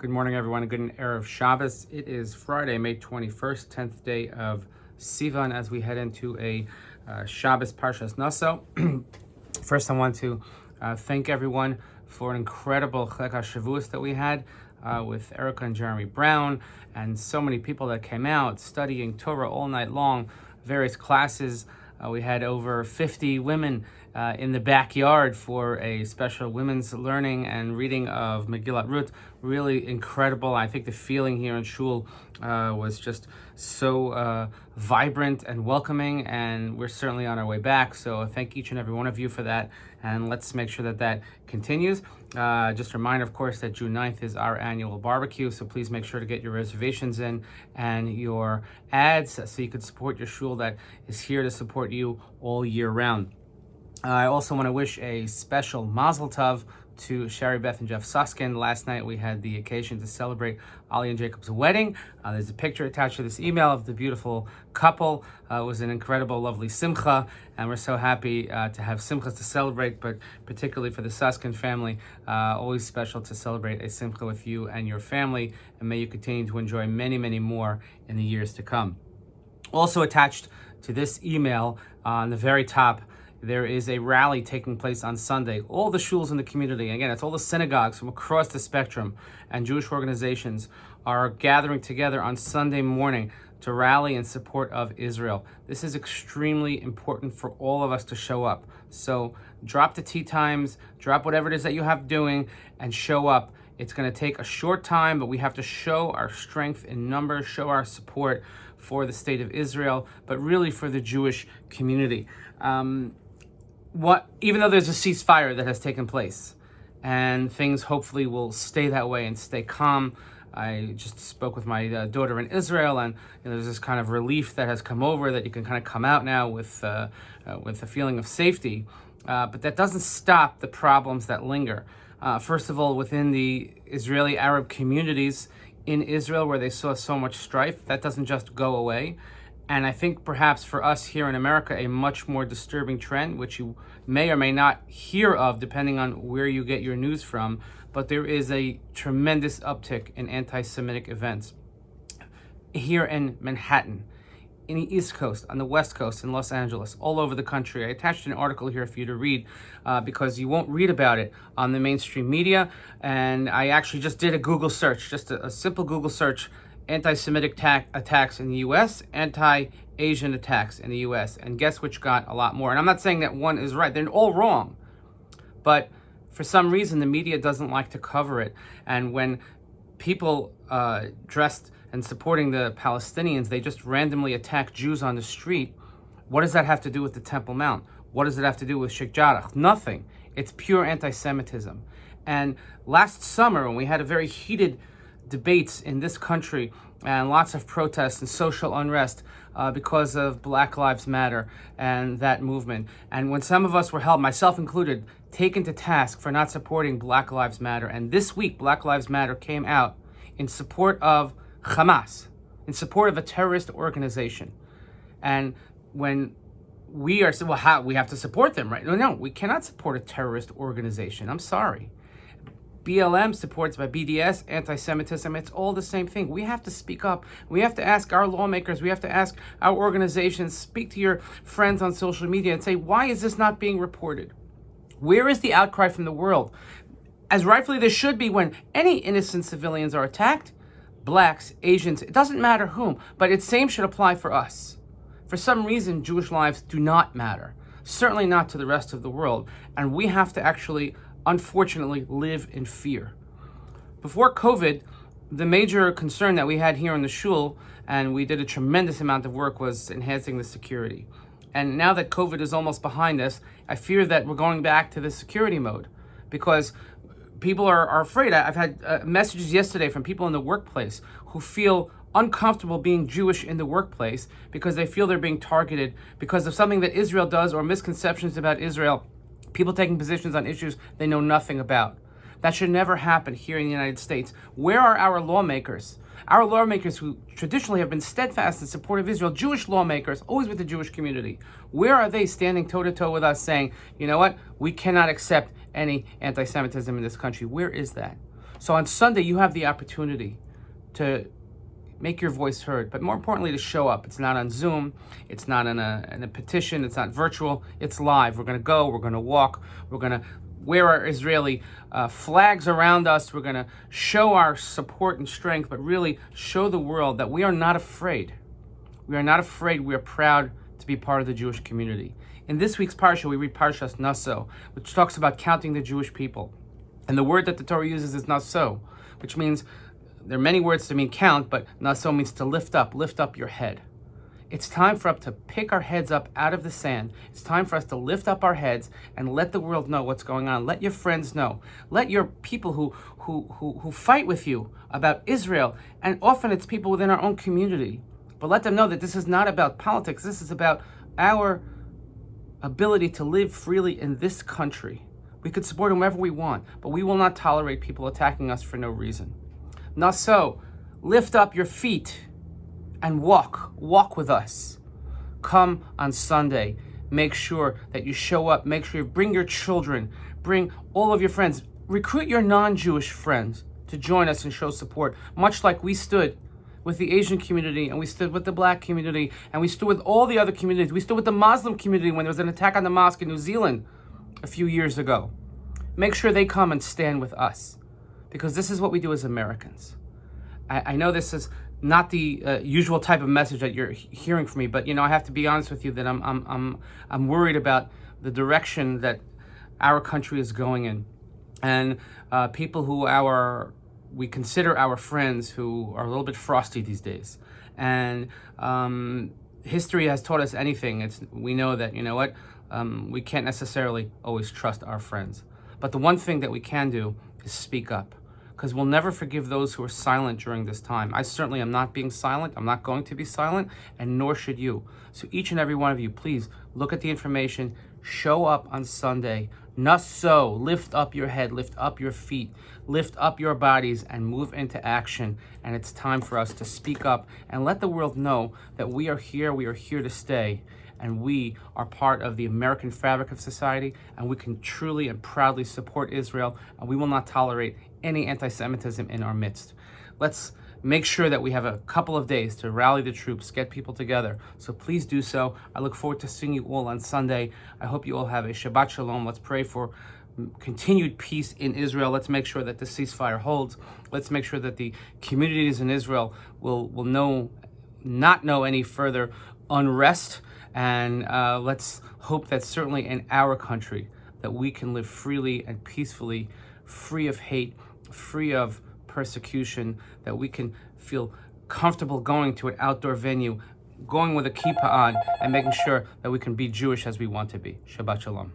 Good morning, everyone. Good Erev Shabbos. It is Friday, May 21st, 10th day of Sivan, as we head into a Shabbos Parshas Nasso. First, I want to thank everyone for an incredible Chelek HaShavuos that we had with Erica and Jeremy Brown, and so many people that came out studying Torah all night long, various classes. We had over 50 women in the backyard for a special women's learning and reading of Megillat Ruth. Really incredible. I think the feeling here in Shul was just so vibrant and welcoming, and we're certainly on our way back. So thank each and every one of you for that, and let's make sure that that continues. Just a reminder, of course, that June 9th is our annual barbecue, so please make sure to get your reservations in and your ads so you can support your shul that is here to support you all year round. I also want to wish a special Mazel Tov to Sherry Beth and Jeff Suskin. Last night we had the occasion to celebrate Ali and Jacob's wedding. There's a picture attached to this email of the beautiful couple. It was an incredible, lovely simcha, and we're so happy to have simchas to celebrate, but particularly for the Suskin family, always special to celebrate a simcha with you and your family, and may you continue to enjoy many, many more in the years to come. Also attached to this email on the very top, there is a rally taking place on Sunday. All the shuls in the community, again, it's all the synagogues from across the spectrum and Jewish organizations are gathering together on Sunday morning to rally in support of Israel. This is extremely important for all of us to show up. So drop the tea times, drop whatever it is that you have doing, and show up. It's going to take a short time, but we have to show our strength in numbers, show our support for the state of Israel, but really for the Jewish community. Even though there's a ceasefire that has taken place, and things hopefully will stay that way and stay calm. I just spoke with my daughter in Israel, and there's this kind of relief that has come over that you can kind of come out now with a feeling of safety. But that doesn't stop the problems that linger. First of all, within the Israeli Arab communities in Israel, where they saw so much strife, that doesn't just go away. And I think perhaps for us here in America, a much more disturbing trend, which you may or may not hear of depending on where you get your news from, but there is a tremendous uptick in anti-Semitic events here in Manhattan, in the East Coast, on the West Coast, in Los Angeles, all over the country. I attached an article here for you to read because you won't read about it on the mainstream media. And I actually just did a Google search, just a simple Google search, anti-Semitic attacks in the U.S., anti-Asian attacks in the U.S., and guess which got a lot more. And I'm not saying that one is right. They're all wrong. But for some reason, the media doesn't like to cover it. And when people dressed and supporting the Palestinians, they just randomly attack Jews on the street, what does that have to do with the Temple Mount? What does it have to do with Sheikh Jarrah? Nothing. It's pure anti-Semitism. And last summer, when we had a very heated debates in this country and lots of protests and social unrest because of Black Lives Matter and that movement. And when some of us were held, myself included, taken to task for not supporting Black Lives Matter. And this week, Black Lives Matter came out in support of Hamas, in support of a terrorist organization. And when we are saying, well, how we have to support them, right? No, we cannot support a terrorist organization. I'm sorry. BLM supports by BDS, anti-Semitism, it's all the same thing. We have to speak up. We have to ask our lawmakers, we have to ask our organizations, speak to your friends on social media and say, why is this not being reported? Where is the outcry from the world? As rightfully there should be when any innocent civilians are attacked, blacks, Asians, it doesn't matter whom, but the same should apply for us. For some reason, Jewish lives do not matter, certainly not to the rest of the world, and we have to actually unfortunately live in fear. Before COVID, the major concern that we had here in the shul, and we did a tremendous amount of work, was enhancing the security. And now that COVID is almost behind us, I fear that we're going back to the security mode because people are afraid. I've had messages yesterday from people in the workplace who feel uncomfortable being Jewish in the workplace because they feel they're being targeted because of something that Israel does or misconceptions about Israel. People taking positions on issues they know nothing about. That should never happen here in the United States. Where are our lawmakers? Our lawmakers who traditionally have been steadfast in support of Israel, Jewish lawmakers, always with the Jewish community. Where are they standing toe-to-toe with us saying, you know what, we cannot accept any anti-Semitism in this country? Where is that? So on Sunday, you have the opportunity to make your voice heard, but more importantly, to show up. It's not on Zoom, it's not in a petition, it's not virtual, it's live. We're going to go, we're going to walk, we're going to wear our Israeli flags around us, we're going to show our support and strength, but really show the world that we are not afraid. We are not afraid, we are proud to be part of the Jewish community. In this week's parsha, we read Parshas Nasso, which talks about counting the Jewish people. And the word that the Torah uses is Nasso, which means, there are many words to mean count, but Nasso means to lift up your head. It's time for us to pick our heads up out of the sand. It's time for us to lift up our heads and let the world know what's going on. Let your friends know. Let your people who fight with you about Israel, and often it's people within our own community, but let them know that this is not about politics. This is about our ability to live freely in this country. We could support whomever we want, but we will not tolerate people attacking us for no reason. Nasso, lift up your feet and walk with us. Come on Sunday. Make sure that you show up. Make sure you bring your children, bring all of your friends. Recruit your non-Jewish friends to join us and show support, much like we stood with the Asian community, and we stood with the Black community, and we stood with all the other communities. We stood with the Muslim community when there was an attack on the mosque in New Zealand a few years ago. Make sure they come and stand with us, because this is what we do as Americans. I know this is not the usual type of message that you're hearing from me, but I have to be honest with you that I'm worried about the direction that our country is going in, and people who we consider our friends who are a little bit frosty these days. And history has taught us anything. We know that we can't necessarily always trust our friends, but the one thing that we can do is speak up, because we'll never forgive those who are silent during this time. I certainly am not being silent. I'm not going to be silent, and nor should you. So each and every one of you, please look at the information, show up on Sunday. Nasso, lift up your head, lift up your feet, lift up your bodies, and move into action. And it's time for us to speak up and let the world know that we are here to stay, and we are part of the American fabric of society, and we can truly and proudly support Israel, and we will not tolerate any anti-Semitism in our midst. Let's make sure that we have a couple of days to rally the troops, get people together. So please do so. I look forward to seeing you all on Sunday. I hope you all have a Shabbat Shalom. Let's pray for continued peace in Israel. Let's make sure that the ceasefire holds. Let's make sure that the communities in Israel will not know any further unrest. And let's hope that certainly in our country that we can live freely and peacefully, free of hate, free of persecution, that we can feel comfortable going to an outdoor venue, going with a kippah on, and making sure that we can be Jewish as we want to be. Shabbat Shalom.